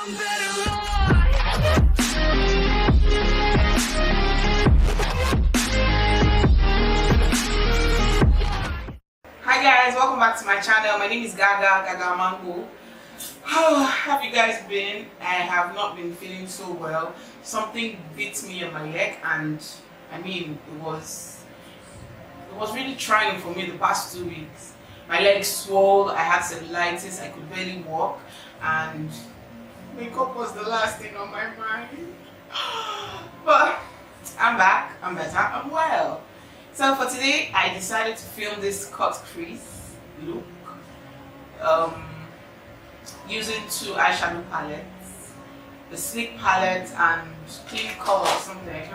Hi guys, welcome back to my channel. My name is Gaga Amangbo. How have you guys been? I have not been feeling so well. Something bit me on my leg, and I mean it was really trying for me the past 2 weeks. My legs swelled, I had cellulitis, I could barely walk, and makeup was the last thing on my mind. But I'm back, I'm better, I'm well. So for today, I decided to film this cut crease look using 2 eyeshadow palettes, the Sleek palette and Clean Color or something.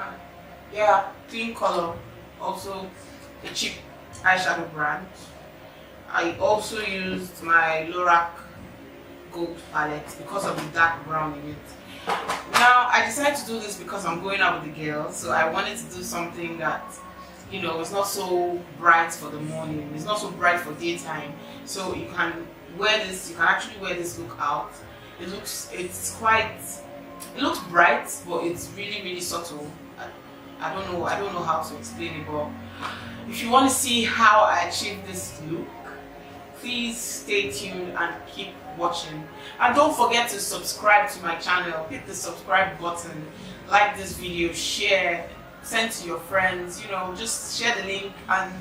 Yeah, Clean Color, also a cheap eyeshadow brand. I also used my Lorac Gold palette because of the dark brown in it. Now I decided to do this because I'm going out with the girls, so I wanted to do something that, you know, it's not so bright for the morning, it's not so bright for daytime, so you can wear this, you can actually wear this look out. It looks bright, but it's really subtle. I don't know how to explain it, but if you want to see how I achieved this look, please stay tuned and keep watching. And don't forget to subscribe to my channel. Hit the subscribe button, like this video, share, send to your friends, you know, just share the link and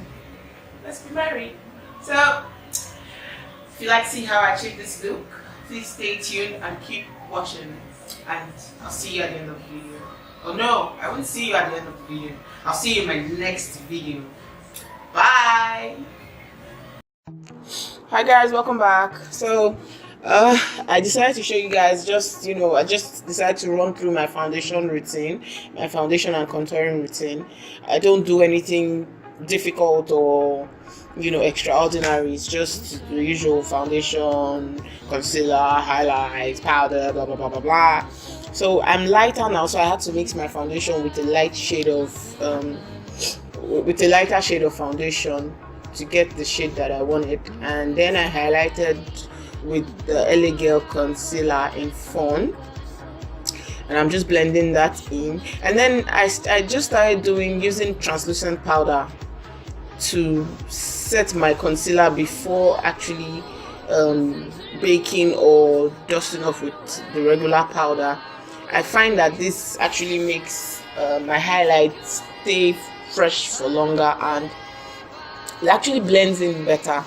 let's be married. So if you like to see how I achieved this look, please stay tuned and keep watching, and I'll see you at the end of the video. Oh no, I won't see you at the end of the video. I'll see you in my next video. Bye. Hi guys, welcome back. So I decided to show you guys, I just decided to run through my foundation routine, my foundation and contouring routine. I don't do anything difficult or, you know, extraordinary. It's just the usual foundation, concealer, highlights, powder, blah blah blah blah blah. So I'm lighter now, so I had to mix my foundation with a lighter shade of foundation to get the shade that I wanted, and then I highlighted with the LA Girl concealer in Fawn, and I'm just blending that in. And then I just started using translucent powder to set my concealer before actually baking or dusting off with the regular powder. I find that this actually makes my highlights stay fresh for longer, and it actually blends in better.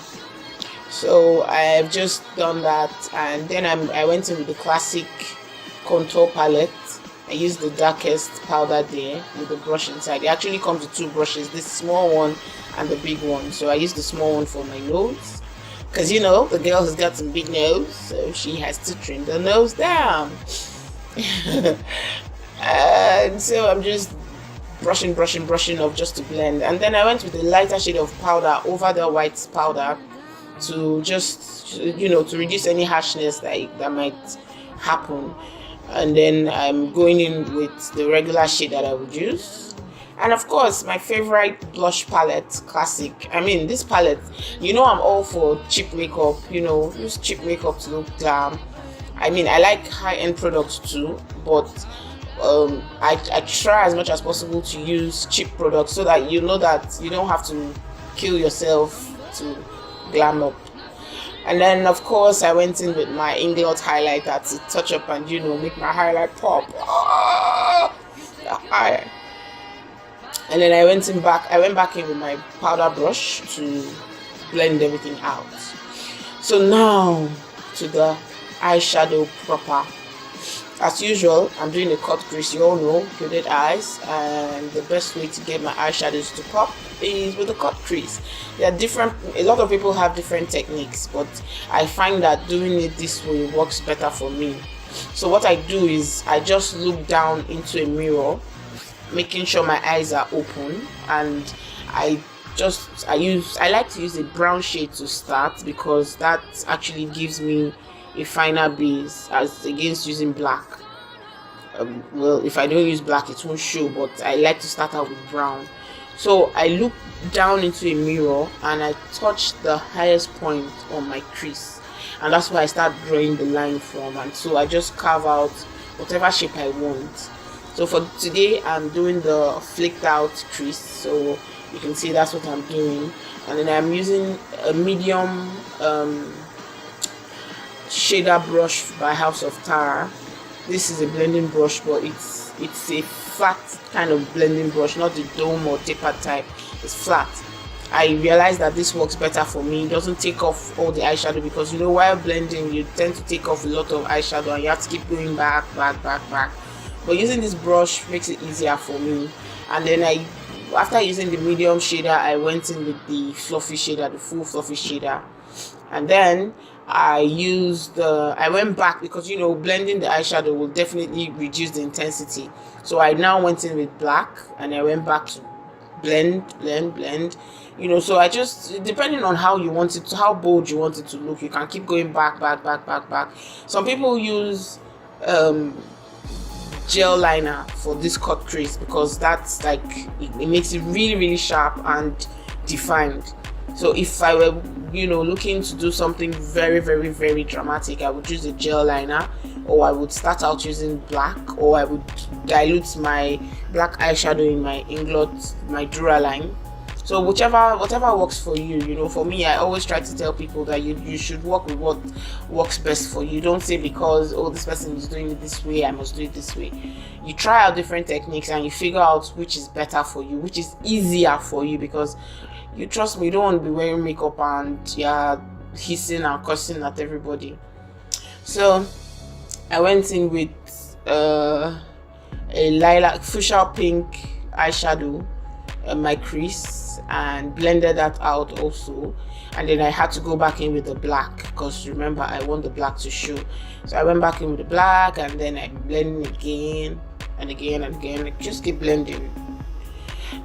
So I've just done that, and then I went in with the classic contour palette. I used the darkest powder there with the brush inside. It actually comes with 2 brushes, this small one and the big one. So I used the small one for my nose, because you know the girl has got some big nose, so she has to trim the nose down. And so I'm just brushing off just to blend. And then I went with a lighter shade of powder over the white powder to just, you know, to reduce any harshness that might happen. And then I'm going in with the regular shade that I would use. And of course, my favorite blush palette, classic. I mean, this palette, you know, I'm all for cheap makeup, you know, use cheap makeup to look glam. I mean, I like high-end products too, but I try as much as possible to use cheap products so that you know that you don't have to kill yourself to glam up. And then of course I went in with my Inglot highlighter to touch up and, you know, make my highlight pop. And then I went back in with my powder brush to blend everything out. So now to the eyeshadow proper. As usual, I'm doing a cut crease. You all know, hooded eyes, and the best way to get my eyeshadows to pop is with a cut crease. There are a lot of people have different techniques, but I find that doing it this way works better for me. So what I do is I just look down into a mirror, making sure my eyes are open, and I like to use a brown shade to start, because that actually gives me a finer base as against using black. Well, if I don't use black, it won't show, but I like to start out with brown. So I look down into a mirror and I touch the highest point on my crease. and that's where I start drawing the line from. And so I just carve out whatever shape I want. So for today, I'm doing the flicked out crease, so you can see that's what I'm doing. And then I'm using a medium shader brush by House of Tara. This is a blending brush, but it's a flat kind of blending brush, not the dome or taper type. It's flat. I realized that this works better for me. It doesn't take off all the eyeshadow, because you know, while blending you tend to take off a lot of eyeshadow and you have to keep going back. But using this brush makes it easier for me. And then after using the medium shader, I went in with the fluffy shader, the full fluffy shader. And then I went back, because you know, blending the eyeshadow will definitely reduce the intensity. So I now went in with black and I went back to blend. You know, so I just, depending on how you want it, how bold you want it to look, you can keep going back. Some people use gel liner for this cut crease, because that's like, it makes it really sharp and defined. So if I were, you know, looking to do something very dramatic, I would use a gel liner, or I would start out using black, or I would dilute my black eyeshadow in my Inglot, my Duraline. So whatever works for you. You know, for me, I always try to tell people that you should work with what works best for you. Don't say because, oh, this person is doing it this way, I must do it this way. You try out different techniques and you figure out which is better for you, which is easier for you, because you trust me, you don't want to be wearing makeup and hissing and cursing at everybody. So I went in with a lilac fuchsia pink eyeshadow, my crease, and blended that out also. And then I had to go back in with the black, because remember, I want the black to show. So I went back in with the black, and then I blended again and again. I just keep blending.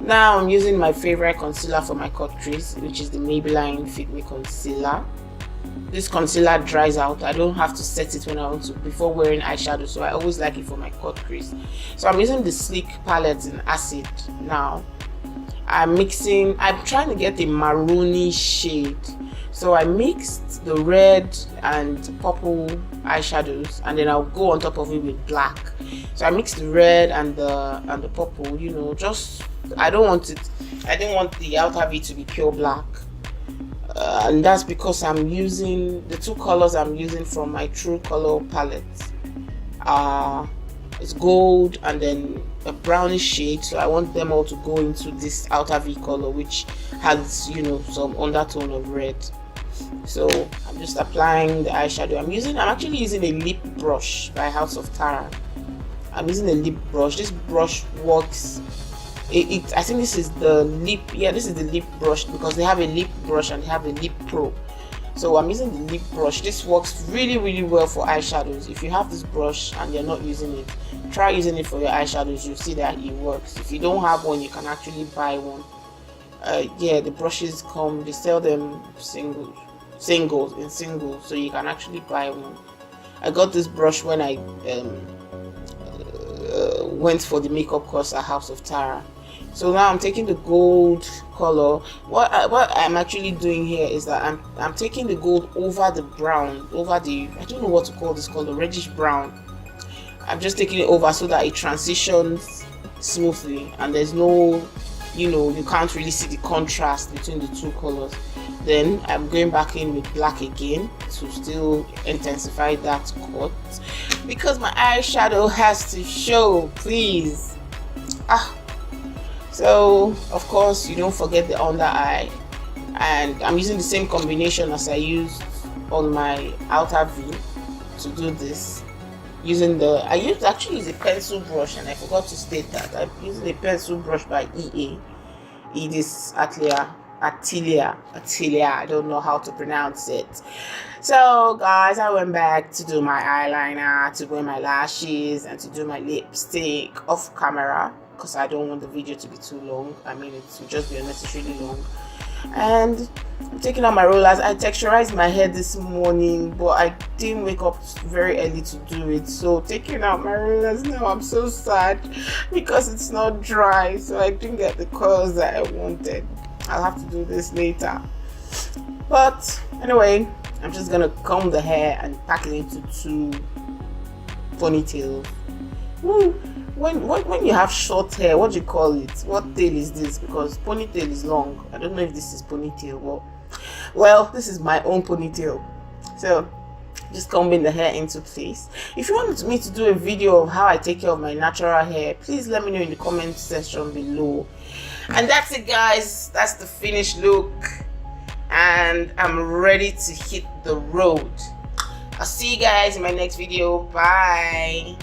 Now I'm using my favorite concealer for my cut crease, which is the Maybelline Fit Me concealer. This concealer dries out. I don't have to set it when I want to before wearing eyeshadow, so I always like it for my cut crease. So I'm using the Sleek palette in Acid now. I'm trying to get a maroony shade. So I mixed the red and purple eyeshadows, and then I'll go on top of it with black. So I mixed the red and the purple, you know, just, I didn't want the outer V to be pure black. And that's because I'm using the two colors I'm using from my True Color palette. It's gold and then a brownish shade, so I want them all to go into this outer V color, which has, you know, some undertone of red. So I'm just applying the eyeshadow. I'm actually using a lip brush by House of Tara. I'm using a lip brush. This brush works. I think this is the lip. Yeah, this is the lip brush, because they have a lip brush and they have a lip pro. So I'm using the lip brush. This works really well for eyeshadows. If you have this brush and you're not using it, try using it for your eyeshadows. You'll see that it works. If you don't have one, you can actually buy one. Yeah, the brushes come, they sell them singles, so you can actually buy one. I got this brush when I went for the makeup course at House of Tara. So now I'm taking the gold color. What I'm actually doing here is that I'm taking the gold over the brown, over the, I don't know what to call this color, reddish brown. I'm just taking it over so that it transitions smoothly and there's no, you know, you can't really see the contrast between the two colors. Then I'm going back in with black again to still intensify that cut, because my eyeshadow has to show, please. So of course you don't forget the under eye, and I'm using the same combination as I used on my outer V to do this. I actually use a pencil brush, and I forgot to state that I'm using a pencil brush by EA. It is Atelier. I don't know how to pronounce it. So guys, I went back to do my eyeliner, to wear my lashes, and to do my lipstick off camera, because I don't want the video to be too long. I mean, it will just be unnecessarily long. And I'm taking out my rollers. I texturized my hair this morning, but I didn't wake up very early to do it. So taking out my rollers now, I'm so sad because it's not dry, so I didn't get the colors that I wanted. I'll have to do this later. But anyway, I'm just gonna comb the hair and pack it into 2 ponytails. When you have short hair, what do you call it? What tail is this? Because ponytail is long. I don't know if this is ponytail, well, this is my own ponytail. So just combing the hair into place. If you want me to do a video of how I take care of my natural hair, please let me know in the comment section below. And that's it, guys. That's the finished look, and I'm ready to hit the road. I'll see you guys in my next video. Bye.